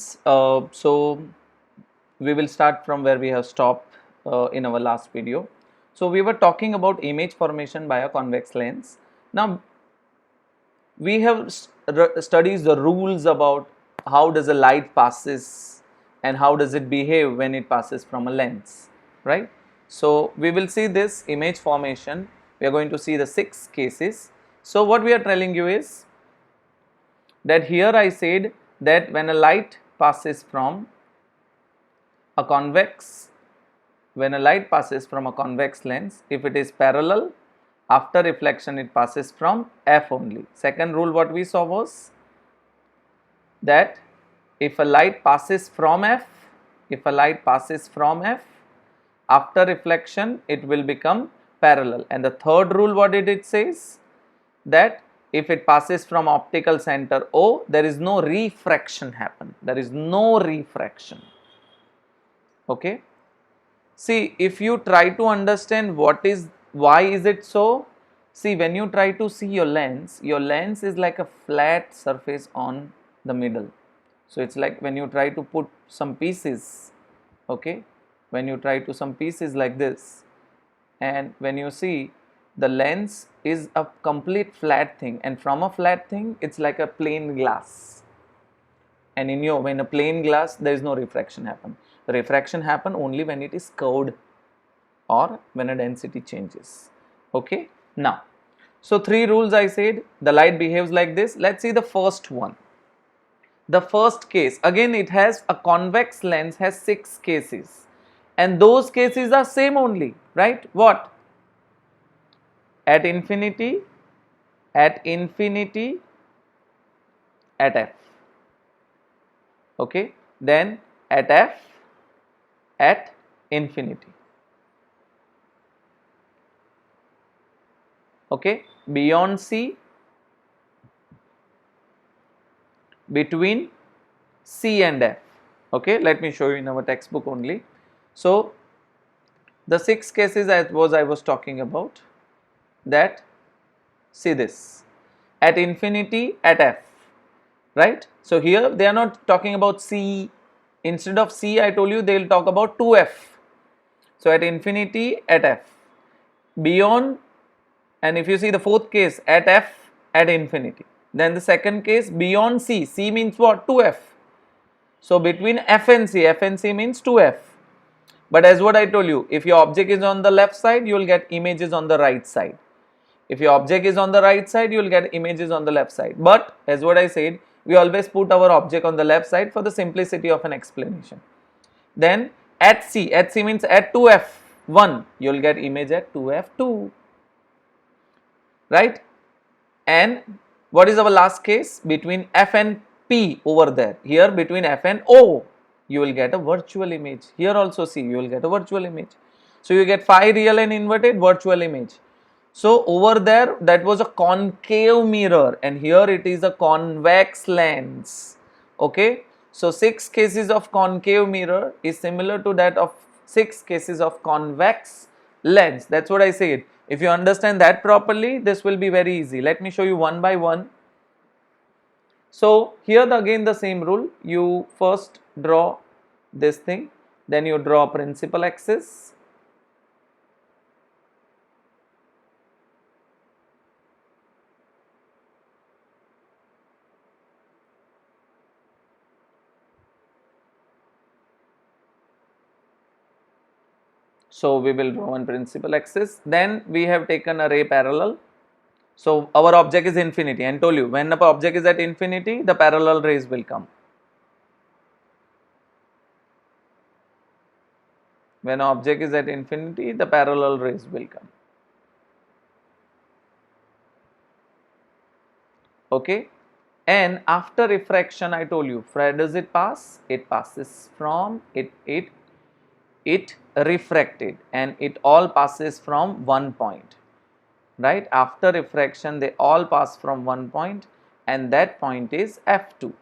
So we will start from where we have stopped in our last video. So we were talking about image formation by a convex lens. Now we have studied the rules about how does a light passes and how does it behave when it passes from a lens, right? So we will see this image formation. We are going to see the 6 cases. So what we are telling you is that here I said that when a light passes from a convex when a light passes from a convex lens, if it is parallel, after reflection it passes from f only. Second rule what we saw was that if a light passes from f after reflection it will become parallel. And the third rule what did it says, that if it passes from optical center O, there is no refraction happen, okay. See, if you try to understand why is it so, see, when you try to see your lens is like a flat surface on the middle. So it's like when you try to put some pieces, okay, when you try to some pieces like this, and when you see the lens is a complete flat thing, and from a flat thing it's like a plain glass, and when a plain glass there is no refraction happen. The refraction happen only when it is curved or when a density changes, okay. Now, so 3 rules I said, the light behaves like this. Let's see the first one. The first case, again it has a convex lens has 6 cases, and those cases are same only, right? What? At infinity, at f, okay, then at f, at infinity, okay, beyond C, between C and F, okay. Let me show you in our textbook only. So the 6 cases I was talking about, that see this, at infinity, at f, right? So here they are not talking about C. Instead of C, I told you they will talk about 2f. So at infinity, at f, beyond, and if you see the fourth case, at f, at infinity, then the second case beyond C. C means what? 2f. So between f and C means 2f. But as what I told you, if your object is on the left side, you will get images on the right side. If your object is on the right side, you will get images on the left side. But as what I said, we always put our object on the left side for the simplicity of an explanation. Then at C means at 2f1, you will get image at 2f2, right? And what is our last case? Between f and p over there. Here between f and o, you will get a virtual image. Here also see, you will get a virtual image. So you get phi real and inverted, virtual image. So over there that was a concave mirror, and here it is a convex lens, okay. So 6 cases of concave mirror is similar to that of 6 cases of convex lens. That's what I said. If you understand that properly, this will be very easy. Let me show you one by one. So here again the same rule, you first draw this thing, then you draw principal axis, so we will draw one principal axis, then we have taken a ray parallel. So our object is infinity, and told you when the object is at infinity, the parallel rays will come. When object is at infinity, the parallel rays will come, okay. And after refraction, I told you, where does it pass? It passes from it refracted, and it all passes from one point, right? After refraction they all pass from one point, and that point is f2,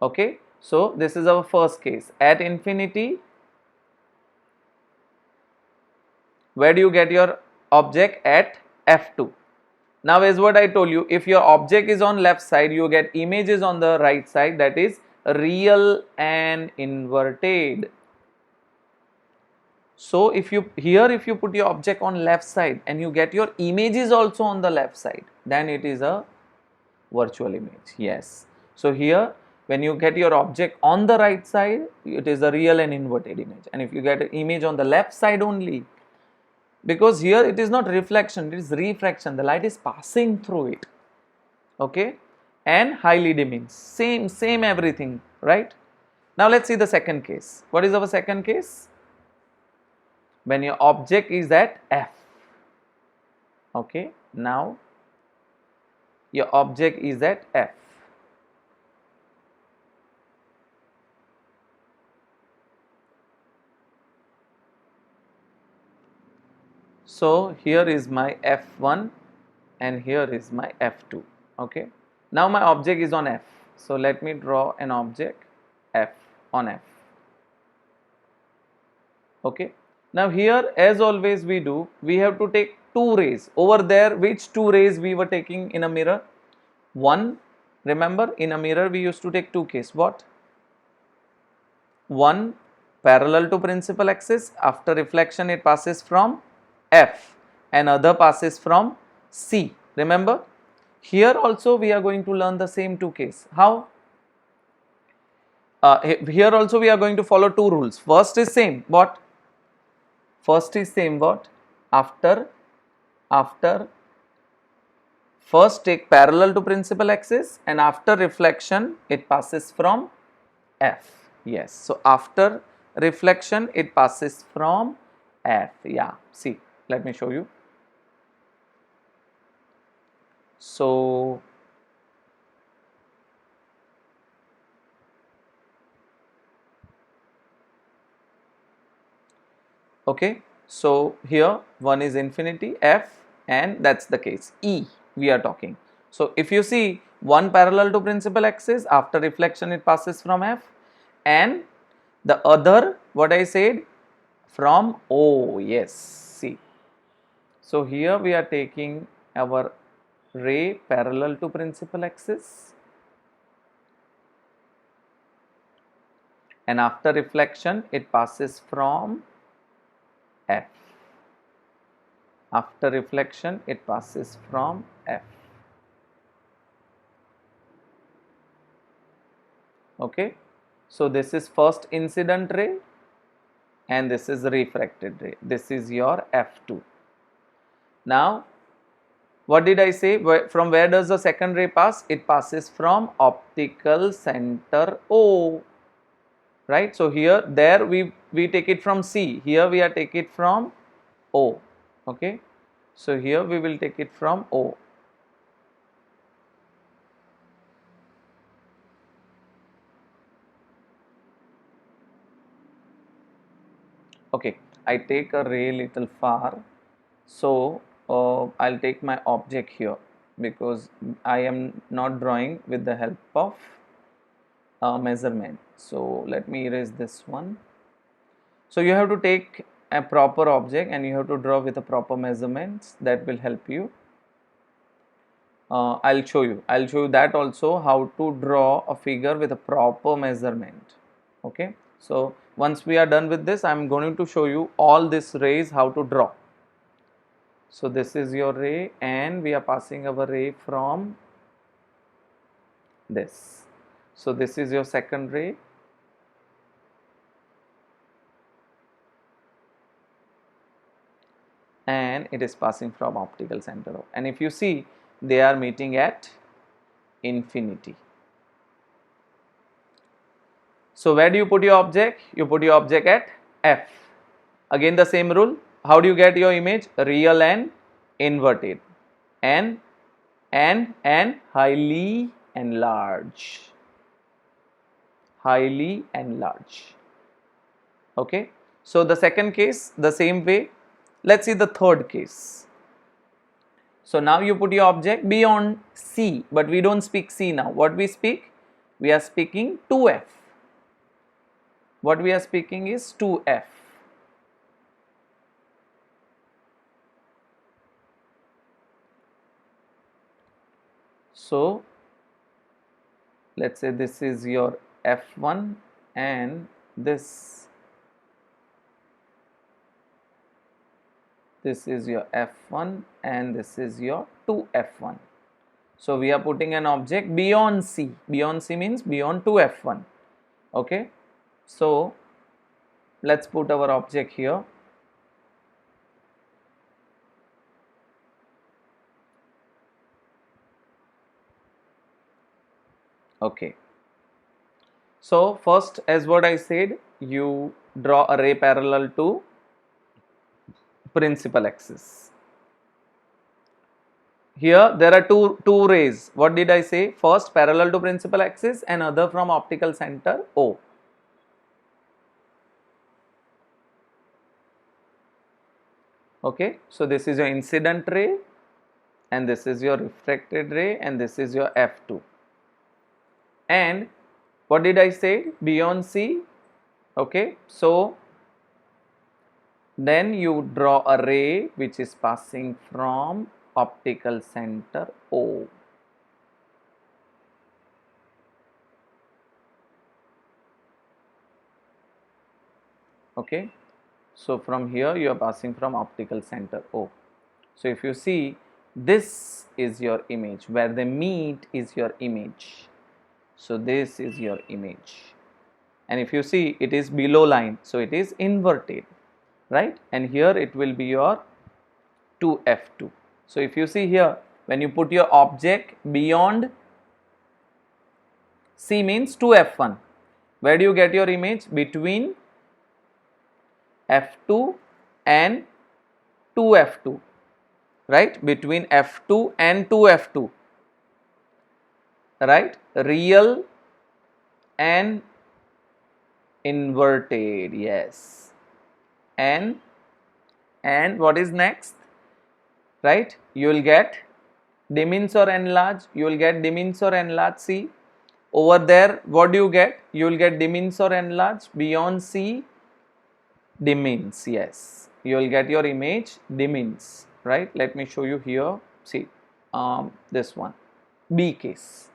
okay. So this is our first case. At infinity, where do you get your object? At f2. Now as what I told you, if your object is on left side, you get images on the right side, that is real and inverted. So if you put your object on left side and you get your images also on the left side, then it is a virtual image. Yes. So here when you get your object on the right side, it is a real and inverted image, and if you get an image on the left side only, because here it is not reflection, it is refraction, the light is passing through it, okay, and highly dimming, same everything, right? Now let's see the second case. What is our second case? When your object is at f, okay, now your object is at f. So here is my f1 and here is my f2, okay. Now my object is on f, so let me draw an object f on f, okay. Now here, as always we do, we have to take two rays. Over there, which two rays we were taking in a mirror? One, remember, in a mirror we used to take two cases. What? One parallel to principal axis, after reflection it passes from f, and other passes from c. Remember? Here also we are going to learn the same two cases. How? Here also we are going to follow two rules. First is same. What? First is same. What? After first take parallel to principal axis, and after reflection it passes from f. Yes, so after reflection it passes from f. Yeah, see, let me show you. So okay, so here one is infinity f, and that's the case E we are talking. So if you see, one parallel to principal axis, after reflection it passes from f, and the other, what I said, from O. Yes, see. So here we are taking our ray parallel to principal axis, and after reflection it passes from f. After reflection it passes from f. Okay, so this is first incident ray and this is refracted ray. This is your f2. Now what did I say? From where does the second ray pass? It passes from optical center O, right? So here, there we take it from C, here we are take it from O, okay. So here we will take it from O. Okay, I take a ray little far, so I'll take my object here, because I am not drawing with the help of measurement. So let me erase this one. So you have to take a proper object and you have to draw with the proper measurements. That will help you. I'll show you that also, how to draw a figure with a proper measurement. Okay, so once we are done with this, I'm going to show you all these rays how to draw. So this is your ray and we are passing our ray from this. So this is your second ray, and it is passing from optical center O. And if you see, they are meeting at infinity. So where do you put your object? You put your object at f. Again the same rule. How do you get your image? Real and inverted, and highly enlarged. Highly enlarged. Okay. So the second case, the same way. Let's see the third case. So now you put your object beyond C, but we don't speak C now. What we speak? We are speaking 2f. What we are speaking is 2f. So let's say this is your f1 and this is your f1 and this is your 2f1. So we are putting an object beyond C. Beyond C means beyond 2f1. Okay. So let's put our object here. Okay. So first, as what I said, you draw a ray parallel to principal axis. Here there are two rays. What did I say? First parallel to principal axis and other from optical center O. Okay, so this is your incident ray and this is your refracted ray and this is your f2. And what did I say? Beyond C. Okay, so then you draw a ray which is passing from optical center O. Okay, so from here you are passing from optical center O. So if you see, this is your image, where they meet is your image. So this is your image, and if you see, it is below line, so it is inverted, right? And here it will be your 2f2. So if you see here, when you put your object beyond C means 2f1, where do you get your image? Between f2 and 2f2, right? Between f2 and 2f2, right? Real and inverted, yes. And what is next? Right? You will get diminish or enlarge. You will get diminish or enlarge. See over there, what do you get? You will get diminish or enlarge. Beyond C, diminish. Yes, you will get your image diminish. Right? Let me show you here. See, this one, B case.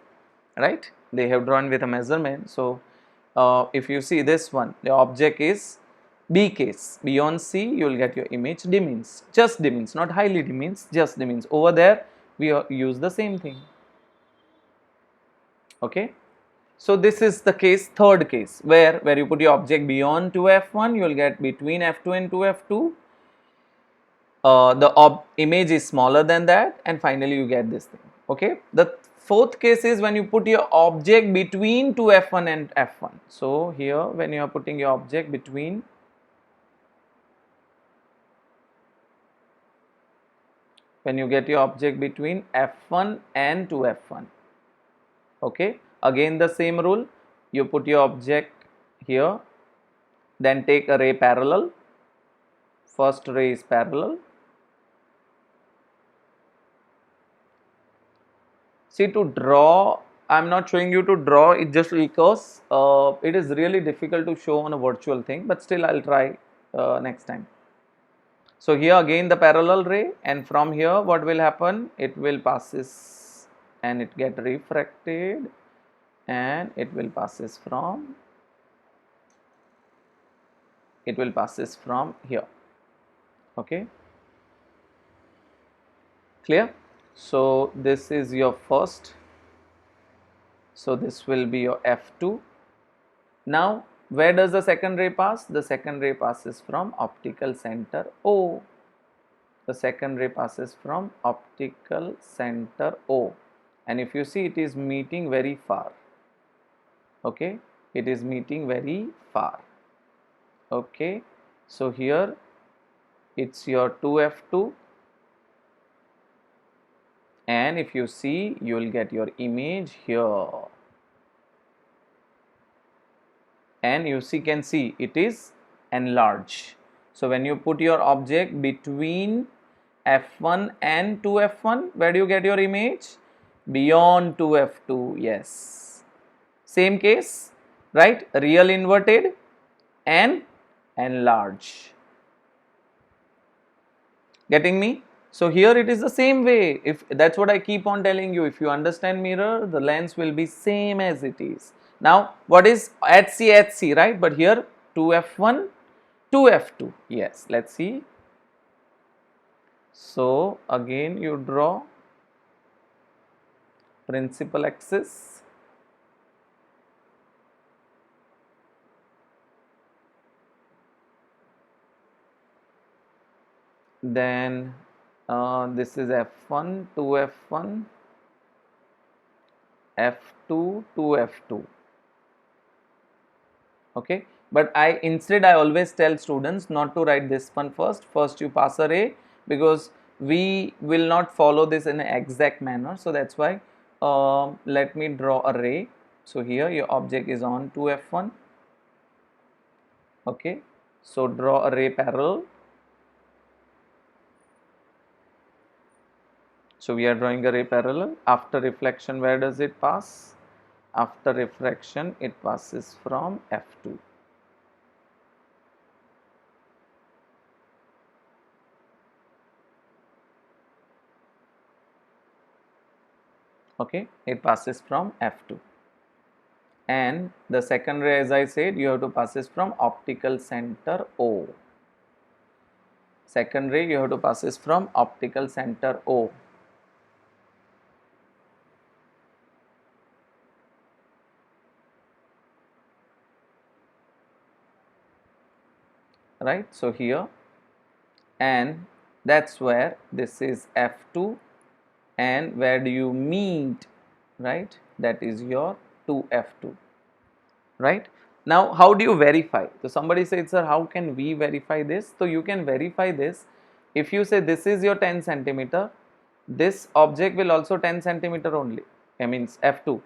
Right? They have drawn with a measurement. So if you see this one, the object is B case. Beyond C, you will get your image diminish. Just diminish, not highly diminish, just diminish. Over there, we use the same thing. Okay. So this is the case, third case, where you put your object beyond 2f1, you will get between f2 and 2f2. The image is smaller than that, and finally you get this thing. Okay. The fourth case is when you put your object between 2f1 and f1. So here, when you are putting your object between when you get your object between f1 and 2f1. Okay, again the same rule, you put your object here, then take a ray parallel. First ray is parallel. See, to draw, I am not showing you to draw it just because it is really difficult to show on a virtual thing, but still I will try next time. So here again the parallel ray, and from here what will happen? It will passes and it get refracted and it will passes from here. Okay, clear? So this is your first, so this will be your f2. Now where does the second ray pass? The second ray passes from optical center O. The second ray passes from optical center O, and if you see, it is meeting very far. Okay, it is meeting very far. Okay, so here it's your 2f2, and if you see, you will get your image here, and you can see it is enlarged. So when you put your object between f1 and 2f1, where do you get your image? Beyond 2f2, yes. Same case, right? Real inverted and enlarge. Getting me? So here it is the same way. If that's what I keep on telling you, if you understand mirror, the lens will be same as it is. Now what is HC, right? But here 2F1, 2F2. Yes, let's see. So again you draw principal axis, then this is F1, 2F1, F2, 2F2. Okay, but I always tell students not to write this one first you pass a ray, because we will not follow this in an exact manner. So that's why let me draw a ray. So here your object is on 2F1. Okay, so draw a ray parallel. So we are drawing a ray parallel. After reflection, where does it pass? After refraction, it passes from F2. Okay, it passes from F2. And the second ray, as I said, you have to pass it from optical center O. Second ray you have to pass it from optical center O. Right, so here, and that's where this is F2, and where do you meet, right? That is your 2F2. Right, now how do you verify? So somebody said, sir, how can we verify this? So you can verify this if you say this is your 10 centimeter, this object will also 10 centimeter only, I means F2,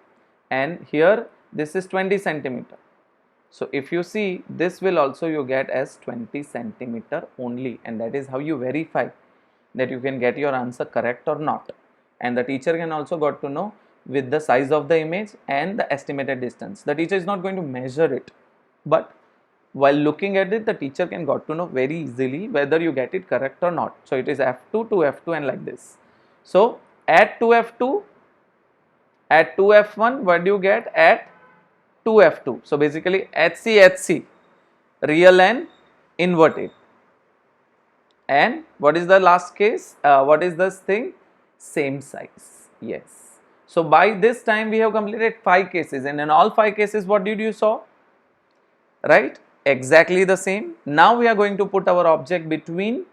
and here this is 20 centimeter. So if you see, this will also you get as 20 centimeter only, and that is how you verify that you can get your answer correct or not. And the teacher can also got to know with the size of the image and the estimated distance. The teacher is not going to measure it, but while looking at it, the teacher can got to know very easily whether you get it correct or not. So it is F2 to F2 and like this. So at 2F2, at 2F1, what do you get at 2F2? So basically HC, real and inverted. And what is the last case? What is this thing? Same size. Yes. So by this time we have completed 5 cases, and in all 5 cases what did you saw? Right? Exactly the same. Now we are going to put our object between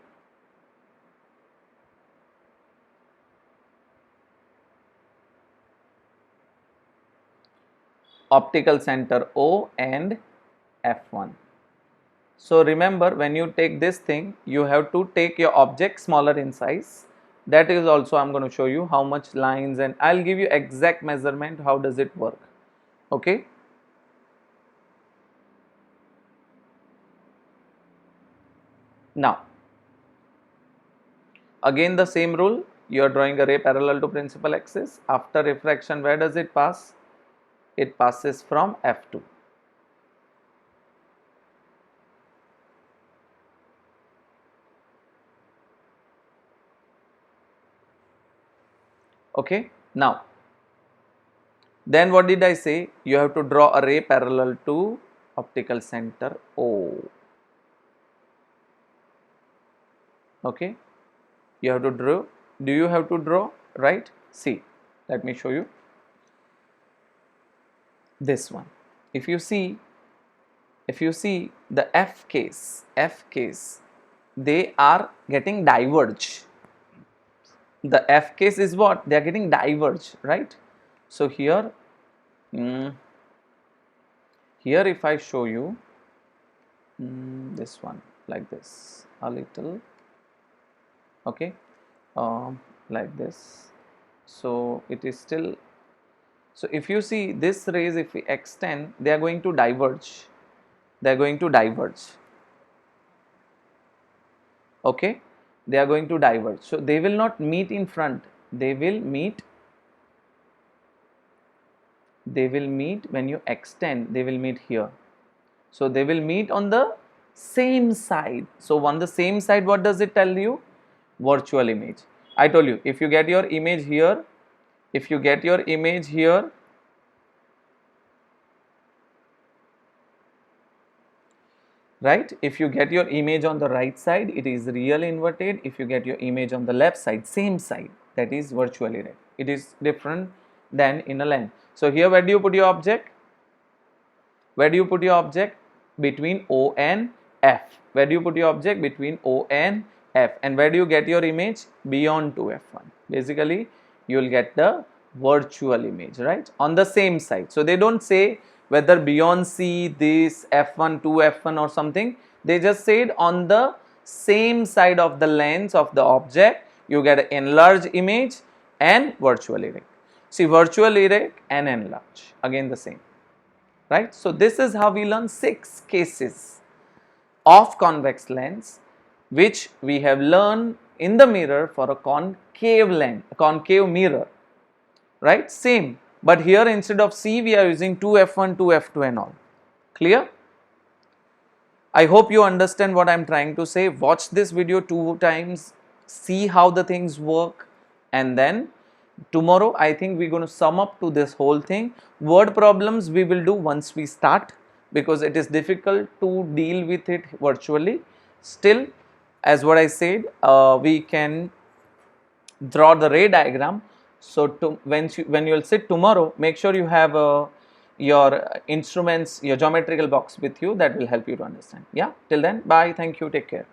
optical center O and F1. So remember, when you take this thing, you have to take your object smaller in size. That is also I am going to show you how much lines, and I will give you exact measurement how does it work. Okay. Now again the same rule, you are drawing a ray parallel to principal axis. After refraction, where does it pass? It passes from F2. Okay. Now then what did I say? You have to draw a ray parallel to optical center O. Okay, you have to draw. Do you have to draw? Right? See, let me show you this one. If you see the F case, they are getting diverge. The F case is what? They are getting diverge, right? So here, here if I show you this one like this, a little, okay, like this. So it is still. So if you see this rays, if we extend, they are going to diverge. They are going to diverge. Okay, they are going to diverge. So they will not meet in front. They will meet. They will meet when you extend. They will meet here. So they will meet on the same side. So on the same side, what does it tell you? Virtual image. I told you, if you get your image here, if you get your image here, right? If you get your image on the right side, it is real inverted. If you get your image on the left side, same side, that is virtual erect. It is different than in a lens. So here, where do you put your object? Where do you put your object? Between O and F. Where do you put your object? Between O and F. And where do you get your image? Beyond 2f1. Basically, you will get the virtual image, right? On the same side. So they don't say whether beyond C, this, f1, 2f1 or something. They just said on the same side of the lens of the object, you get an enlarged image and virtual erect. See, virtual erect and enlarge, again the same. Right. So, this is how we learn 6 cases of convex lens, which we have learned in the mirror for a concave lens, concave mirror, right, same, but here instead of C we are using 2f1, 2f2 and all. Clear? I hope you understand what I am trying to say. Watch this video 2 times, see how the things work, and then tomorrow I think we are going to sum up to this whole thing. Word problems we will do once we start, because it is difficult to deal with it virtually. Still, as what I said, we can draw the ray diagram. So when you will sit tomorrow, make sure you have your instruments, your geometrical box with you. That will help you to understand. Yeah, till then, bye, thank you, take care.